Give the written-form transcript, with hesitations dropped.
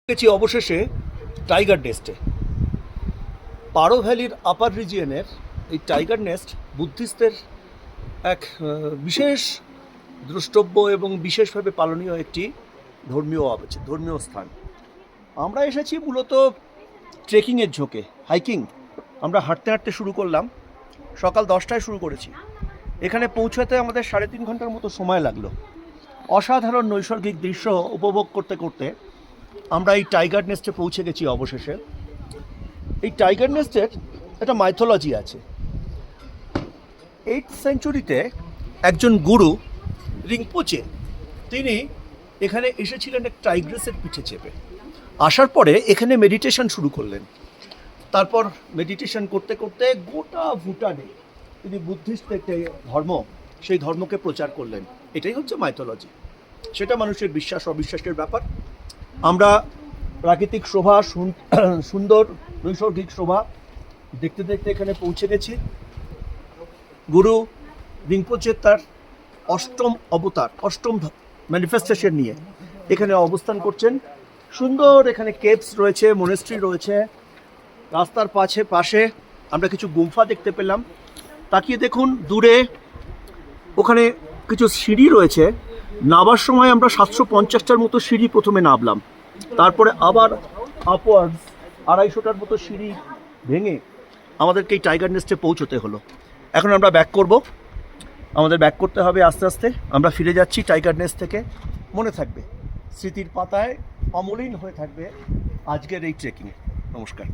গেছি অবশেষে টাইগার নেস্টে। পারো ভ্যালির আপার রিজিয়নের এই টাইগার নেস্ট বুদ্ধিস্টদের এক বিশেষ দ্রষ্টব্য এবং বিশেষভাবে পালনীয় একটি ধর্মীয় স্থান। আমরা এসেছি মূলত ট্রেকিংয়ের ঝোঁকে, হাইকিং। আমরা হাঁটতে হাঁটতে শুরু করলাম, সকাল 10টায় শুরু করেছি। এখানে পৌঁছাতে আমাদের 3.5 ঘন্টার মতো সময় লাগলো। অসাধারণ নৈসর্গিক দৃশ্য উপভোগ করতে করতে আমরা এই টাইগার নেস্টে পৌঁছে গেছি অবশেষে। এই টাইগার নেস্টের একটা মাইথোলজি আছে। 8th সেঞ্চুরিতে একজন গুরু রিংপোচে তিনি এখানে এসেছিলেন এক টাইগ্রেসের পিঠে চেপে। আসার পরে এখানে মেডিটেশন শুরু করলেন। তারপর মেডিটেশন করতে করতে গোটা ভুটানে তিনি বুদ্ধিস্ট যে ধর্ম, সেই ধর্মকে প্রচার করলেন। এটাই হচ্ছে মাইথোলজি। সেটা মানুষের বিশ্বাস অবিশ্বাসের ব্যাপার। আমরা প্রাকৃতিক শোভা, সুন্দর নৈসর্গিক শোভা দেখতে দেখতে এখানে পৌঁছে গেছি। গুরু রিংপোচে তার অষ্টম ম্যানিফেস্টেশন নিয়ে এখানে অবস্থান করছেন। সুন্দর এখানে কেভস রয়েছে, মনেস্ট্রি রয়েছে। রাস্তার পাশে আমরা কিছু গুম্ফা দেখতে পেলাম। তাকিয়ে দেখুন দূরে ওখানে কিছু সিঁড়ি রয়েছে। নামার সময় আমরা 750টার মতো সিঁড়ি প্রথমে নামলাম, তারপরে আবার আপওয়ার্ডস 250টার মতো সিঁড়ি ভেঙে আমাদেরকে এই টাইগার নেস্টে পৌঁছতে হলো। এখন আমরা ব্যাক করব, আমাদের ব্যাক করতে হবে আস্তে আস্তে। আমরা ফিরে যাচ্ছি টাইগার নেস্ট থেকে। মনে থাকবে, স্মৃতির পাতায় অমলিন হয়ে থাকবে আজকের এই ট্রেকিং। নমস্কার।